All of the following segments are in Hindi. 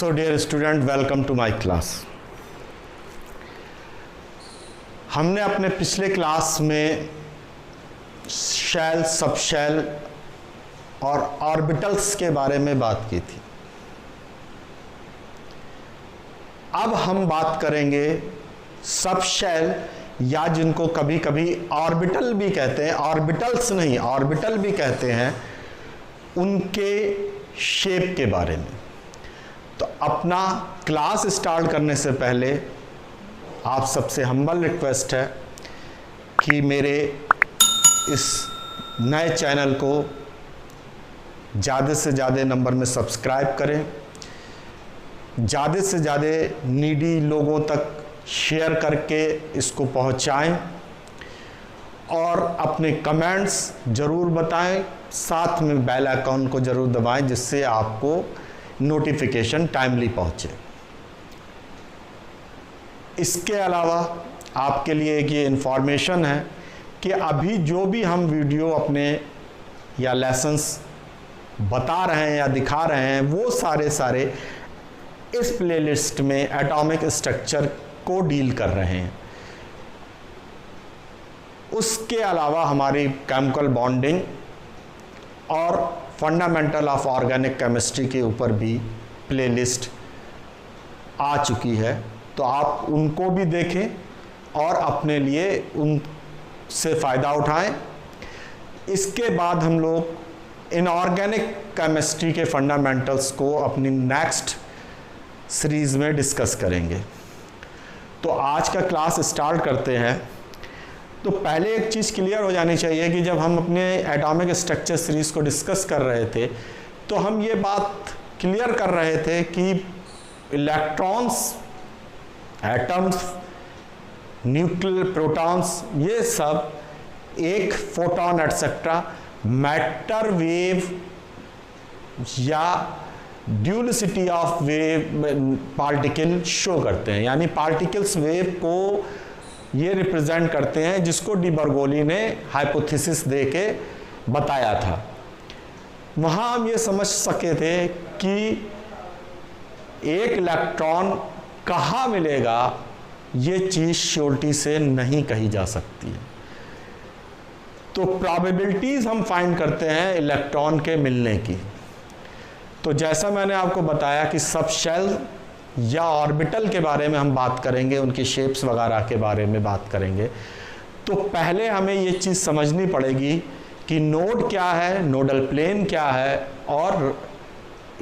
So dear student, welcome to my class. हमने अपने पिछले क्लास में शेल, सबशेल और ऑर्बिटल्स के बारे में बात की थी। अब हम बात करेंगे सबशेल, या जिनको कभी कभी ऑर्बिटल भी कहते हैं, ऑर्बिटल्स नहीं ऑर्बिटल भी कहते हैं, उनके शेप के बारे में। तो अपना क्लास स्टार्ट करने से पहले आप सबसे हम्बल रिक्वेस्ट है कि मेरे इस नए चैनल को ज़्यादा से ज़्यादा नंबर में सब्सक्राइब करें, ज़्यादा से ज़्यादा नीडी लोगों तक शेयर करके इसको पहुंचाएं और अपने कमेंट्स ज़रूर बताएं, साथ में बेल आइकन को ज़रूर दबाएं जिससे आपको नोटिफिकेशन टाइमली पहुंचे। इसके अलावा आपके लिए एक ये इन्फॉर्मेशन है कि अभी जो भी हम वीडियो अपने या लेसन्स बता रहे हैं या दिखा रहे हैं वो सारे इस प्लेलिस्ट में एटॉमिक स्ट्रक्चर को डील कर रहे हैं। उसके अलावा हमारी केमिकल बॉन्डिंग और फंडामेंटल ऑफ ऑर्गेनिक केमिस्ट्री के ऊपर भी प्लेलिस्ट आ चुकी है, तो आप उनको भी देखें और अपने लिए उनसे फ़ायदा उठाएं। इसके बाद हम लोग इनऑर्गेनिक केमिस्ट्री के फंडामेंटल्स को अपनी नेक्स्ट सीरीज़ में डिस्कस करेंगे। तो आज का क्लास स्टार्ट करते हैं। तो पहले एक चीज़ क्लियर हो जानी चाहिए कि जब हम अपने एटॉमिक स्ट्रक्चर सीरीज़ को डिस्कस कर रहे थे तो हम ये बात क्लियर कर रहे थे कि इलेक्ट्रॉन्स, एटम्स, न्यूक्लियर प्रोटॉन्स, ये सब एक फोटॉन एटसेट्रा मैटर वेव या ड्यूलिसिटी ऑफ वेव पार्टिकल शो करते हैं, यानी पार्टिकल्स वेव को ये रिप्रेजेंट करते हैं, जिसको डी बर्गोली ने हाइपोथेसिस दे के बताया था। वहाँ हम ये समझ सके थे कि एक इलेक्ट्रॉन कहाँ मिलेगा ये चीज़ श्योरिटी से नहीं कही जा सकती है। तो प्रोबेबिलिटीज़ हम फाइंड करते हैं इलेक्ट्रॉन के मिलने की। तो जैसा मैंने आपको बताया कि सबशेल या ऑर्बिटल के बारे में हम बात करेंगे, उनकी शेप्स वगैरह के बारे में बात करेंगे। तो पहले हमें ये चीज़ समझनी पड़ेगी कि नोड क्या है, नोडल प्लेन क्या है और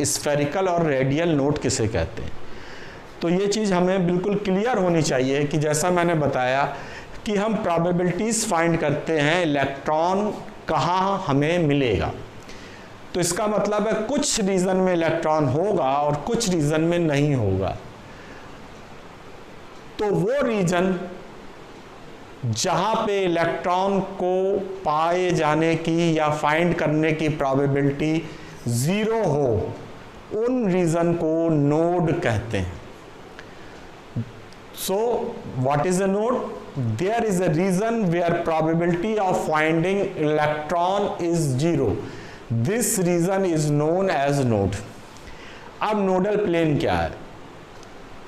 स्फेरिकल और रेडियल नोड किसे कहते हैं। तो ये चीज़ हमें बिल्कुल क्लियर होनी चाहिए कि जैसा मैंने बताया कि हम प्रोबेबिलिटीज़ फाइंड करते हैं इलेक्ट्रॉन कहाँ हमें मिलेगा। तो इसका मतलब है कुछ रीजन में इलेक्ट्रॉन होगा और कुछ रीजन में नहीं होगा। तो वो रीजन जहां पे इलेक्ट्रॉन को पाए जाने की या फाइंड करने की प्रोबेबिलिटी 0 हो, उन रीजन को नोड कहते हैं। So what is a node? There is a region where probability of finding electron is 0। This region is known as node. अब नोडल प्लेन क्या है?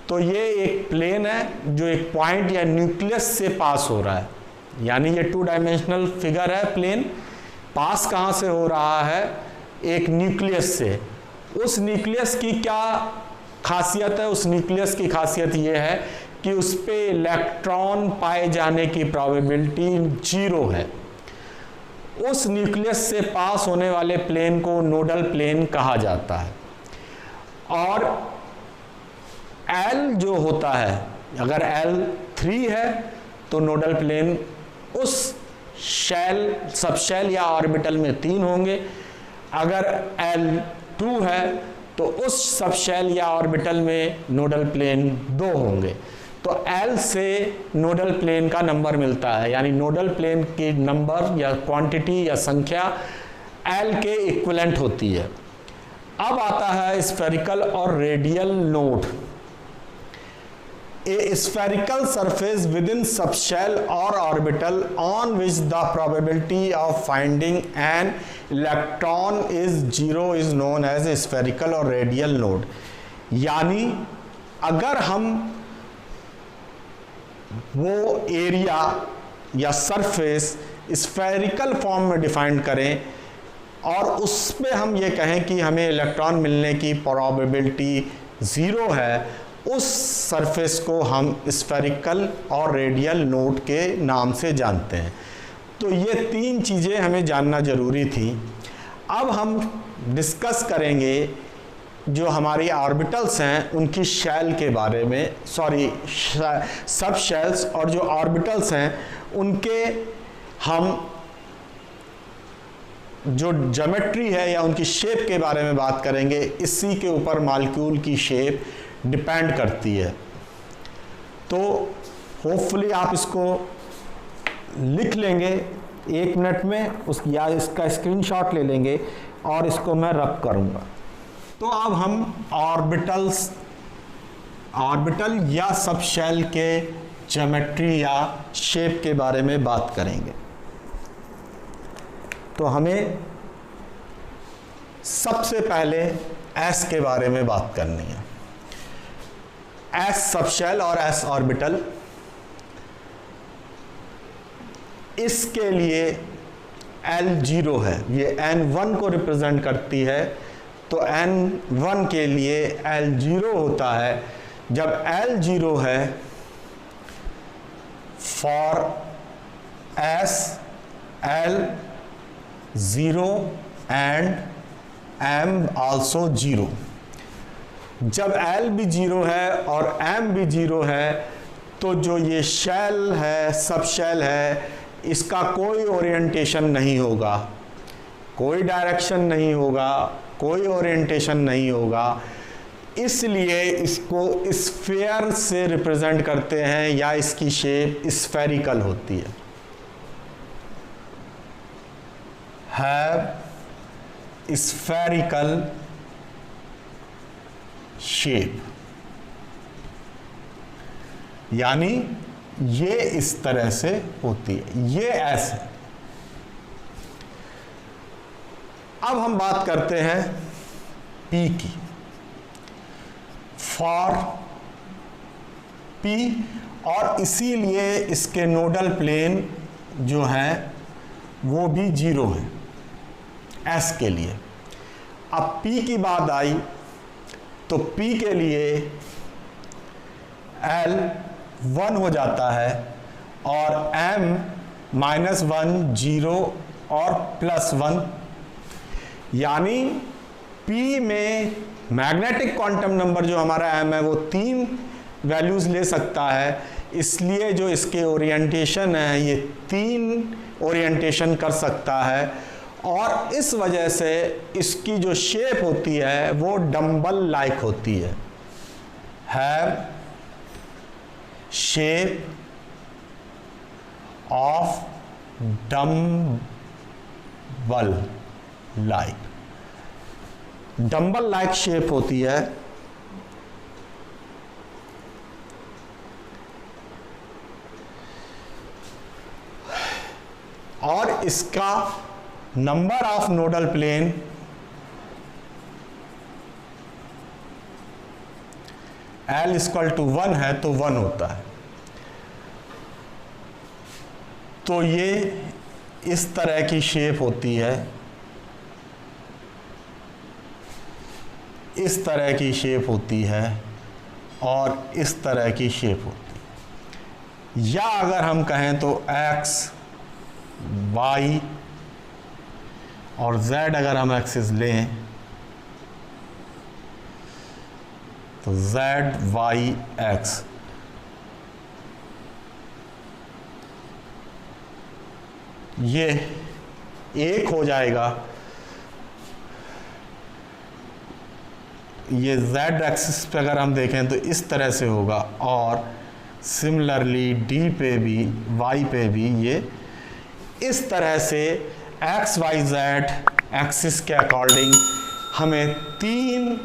तो ये एक प्लेन है जो एक पॉइंट या न्यूक्लियस से पास हो रहा है, यानी ये 2 डायमेंशनल फिगर है। प्लेन पास कहाँ से हो रहा है? एक न्यूक्लियस से। उस न्यूक्लियस की क्या खासियत है? उस न्यूक्लियस की खासियत ये है कि उस पे इलेक्ट्रॉन पाए जाने की प्रोबेबिलिटी 0 है। उस न्यूक्लियस से पास होने वाले प्लेन को नोडल प्लेन कहा जाता है। और L जो होता है, अगर L 3 है तो नोडल प्लेन उस शेल, सबशेल या ऑर्बिटल में 3 होंगे। अगर L 2 है तो उस सबशेल या ऑर्बिटल में नोडल प्लेन 2 होंगे। तो L से नोडल प्लेन का नंबर मिलता है, यानी नोडल प्लेन की नंबर या क्वांटिटी या संख्या L के इक्विवेलेंट होती है। अब आता है स्फेरिकल और radial node. A spherical surface within subshell or orbital on which the probability of finding an electron is 0 is known as a spherical or radial node। यानी अगर हम वो एरिया या सरफेस स्फेरिकल फॉर्म में डिफाइन करें और उस पे हम ये कहें कि हमें इलेक्ट्रॉन मिलने की प्रोबेबिलिटी 0 है, उस सरफेस को हम स्फेरिकल और रेडियल नोड के नाम से जानते हैं। तो ये 3 चीज़ें हमें जानना ज़रूरी थी। अब हम डिस्कस करेंगे जो हमारी ऑर्बिटल्स हैं उनकी शेल के बारे में, सब शेल्स, और जो ऑर्बिटल्स हैं उनके हम जो ज्योमेट्री है या उनकी शेप के बारे में बात करेंगे। इसी के ऊपर मॉलिक्यूल की शेप डिपेंड करती है। तो होपफुली आप इसको लिख लेंगे 1 मिनट में, या इसका स्क्रीनशॉट ले लेंगे और इसको मैं रब करूँगा। तो अब हम ऑर्बिटल या सब शेल के ज्योमेट्री या शेप के बारे में बात करेंगे। तो हमें सबसे पहले एस के बारे में बात करनी है। एस सब शेल और एस ऑर्बिटल, इसके लिए L0 है, ये N1 को रिप्रेजेंट करती है। तो N1 के लिए L0 होता है। जब L0 है for S L0 and M also 0। जब L भी 0 है और M भी 0 है तो जो ये शेल है, सब शेल है, इसका कोई ओरिएंटेशन नहीं होगा, कोई डायरेक्शन नहीं होगा, कोई ओरिएंटेशन नहीं होगा। इसलिए इसको स्फीयर से रिप्रेजेंट करते हैं या इसकी शेप स्फेरिकल होती है। हैव स्फेरिकल शेप, यानी ये इस तरह से होती है, ये ऐसे। अब हम बात करते हैं P की। फॉर P, और इसीलिए इसके नोडल प्लेन जो है वो भी 0 है S के लिए। अब P की बात आई तो P के लिए L 1 हो जाता है और M -1 0 और +1, यानी P में मैग्नेटिक क्वांटम नंबर जो हमारा M है वो 3 वैल्यूज ले सकता है। इसलिए जो इसके ओरिएंटेशन है ये 3 ओरिएंटेशन कर सकता है, और इस वजह से इसकी जो शेप होती है वो डंबल लाइक होती है। Have shape of dumbbell like, dumbbell like shape होती है। और इसका number of nodal plane L = 1 है तो 1 होता है। तो ये इस तरह की शेप होती है, इस तरह की शेप होती है और इस तरह की शेप होती है। या अगर हम कहें तो X, Y और Z अगर हम एक्सिस लें तो Z, Y, X, ये एक हो जाएगा। ये Z एक्सिस पे अगर हम देखें तो इस तरह से होगा, और सिमिलरली D पे भी, Y पे भी ये इस तरह से X, Y, Z एक्सिस के अकॉर्डिंग हमें 3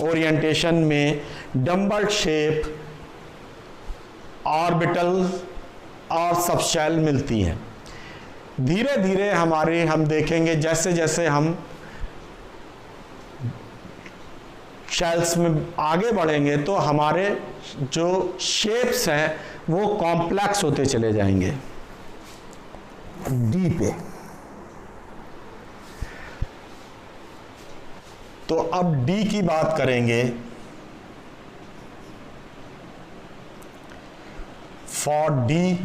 ओरिएंटेशन में डंबल शेप ऑर्बिटल और सबशेल मिलती हैं। धीरे धीरे हम देखेंगे जैसे जैसे हम शेल्स में आगे बढ़ेंगे तो हमारे जो शेप्स हैं वो कॉम्प्लेक्स होते चले जाएंगे। डी पे तो अब डी की बात करेंगे। फॉर डी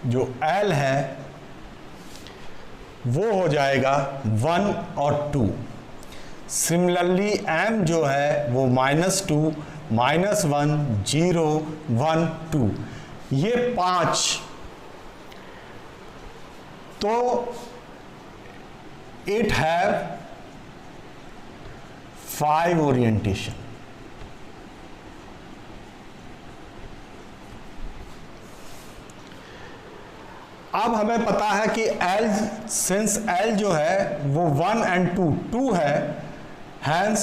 जो एल है वो हो जाएगा 1 और 2। सिमिलरली एम जो है वो -2, -1, 0, 1, 2, ये 5। तो इट हैव 5 ओरिएंटेशन। अब हमें पता है कि L, सिंस L जो है वो 1 and 2 है, hence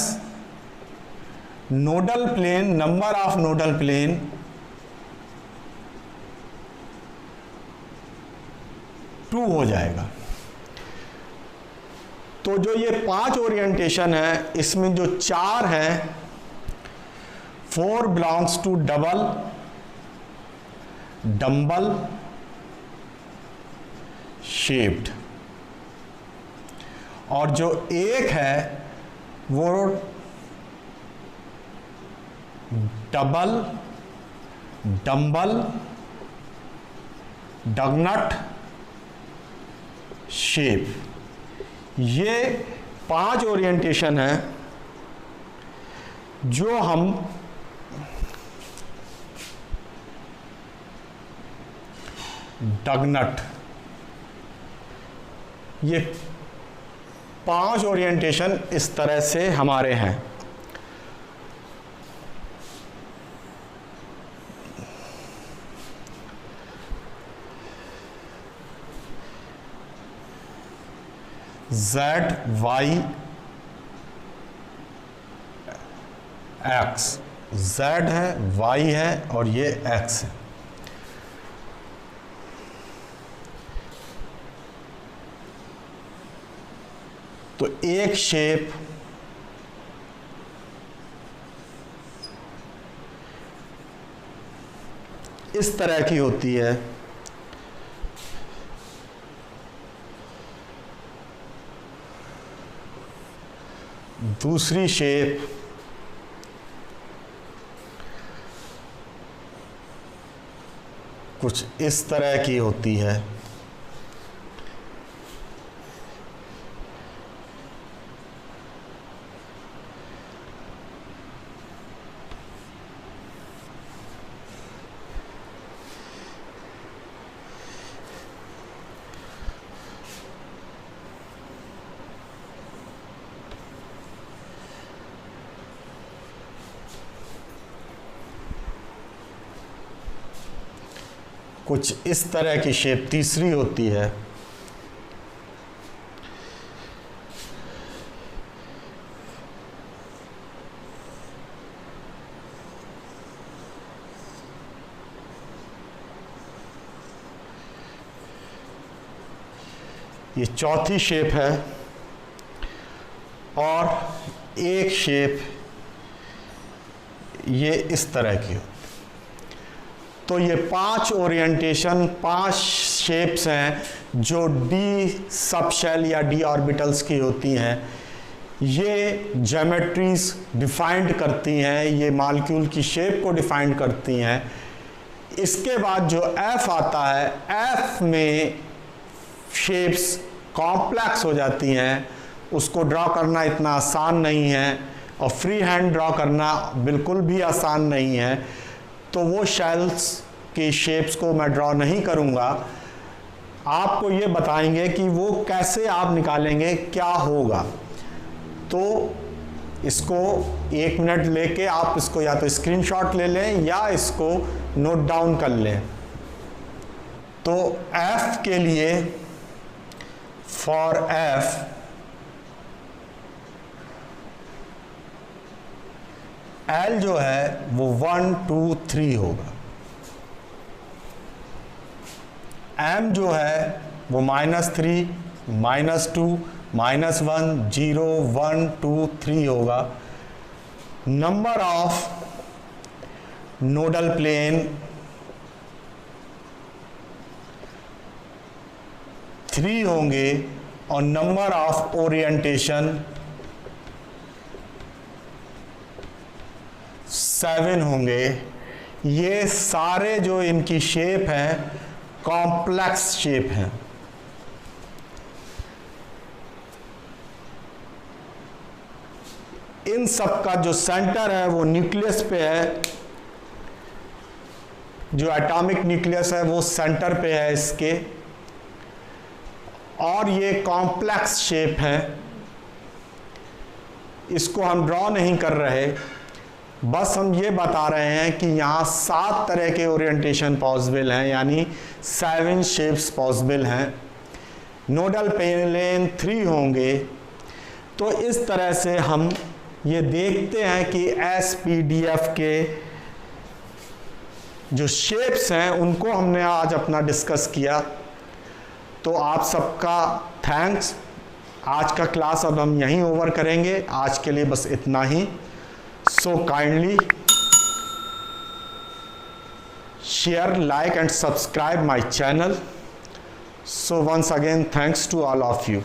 nodal plane, number of nodal plane 2 हो जाएगा। तो जो ये 5 ओरिएंटेशन है इसमें जो 4 है 4 belongs to double, dumbbell shaped, और जो 1 है वो डबल, डम्बल, डगनट शेप। ये 5 ओरिएंटेशन है जो हम डगनट, ये 5 ओरिएंटेशन इस तरह से हमारे हैं। Z, Y, X, Z है, Y है और ये X है। तो एक शेप इस तरह की होती है, दूसरी शेप कुछ इस तरह की होती है, कुछ इस तरह की शेप तीसरी होती है। ये चौथी शेप है और एक शेप ये इस तरह की। तो ये 5 ओरिएंटेशन, 5 शेप्स हैं जो डी सब शेल या डी ऑर्बिटल्स की होती हैं। ये ज्योमेट्रीज डिफाइंड करती हैं, ये मॉलिक्यूल की शेप को डिफाइंड करती हैं। इसके बाद जो एफ आता है, एफ में शेप्स कॉम्प्लेक्स हो जाती हैं, उसको ड्रॉ करना इतना आसान नहीं है और फ्री हैंड ड्रॉ करना बिल्कुल भी आसान नहीं है। तो वो शेल्स की शेप्स को मैं ड्रॉ नहीं करूँगा, आपको ये बताएंगे कि वो कैसे आप निकालेंगे, क्या होगा। तो इसको 1 मिनट लेके आप इसको या तो स्क्रीनशॉट ले लें या इसको नोट डाउन कर लें। तो F के लिए, फॉर F L जो है वो 1, 2, 3 होगा। M जो है वो -3, -2, -1 0 1 2 3 होगा। नंबर ऑफ नोडल प्लेन 3 होंगे और नंबर ऑफ ओरिएंटेशन 7 होंगे। ये सारे जो इनकी शेप है कॉम्प्लेक्स शेप है। इन सब का जो सेंटर है वो न्यूक्लियस पे है, जो एटॉमिक न्यूक्लियस है वो सेंटर पे है इसके, और ये कॉम्प्लेक्स शेप है। इसको हम ड्रॉ नहीं कर रहे, बस हम ये बता रहे हैं कि यहाँ 7 तरह के ओरिएंटेशन पॉसिबल हैं, यानी 7 शेप्स पॉसिबल हैं। नोडल प्लेन 3 होंगे। तो इस तरह से हम ये देखते हैं कि SPDF के जो शेप्स हैं उनको हमने आज अपना डिस्कस किया। तो आप सबका थैंक्स। आज का क्लास अब हम यहीं ओवर करेंगे। आज के लिए बस इतना ही। So kindly share, like and subscribe my channel. So once again, thanks to all of you.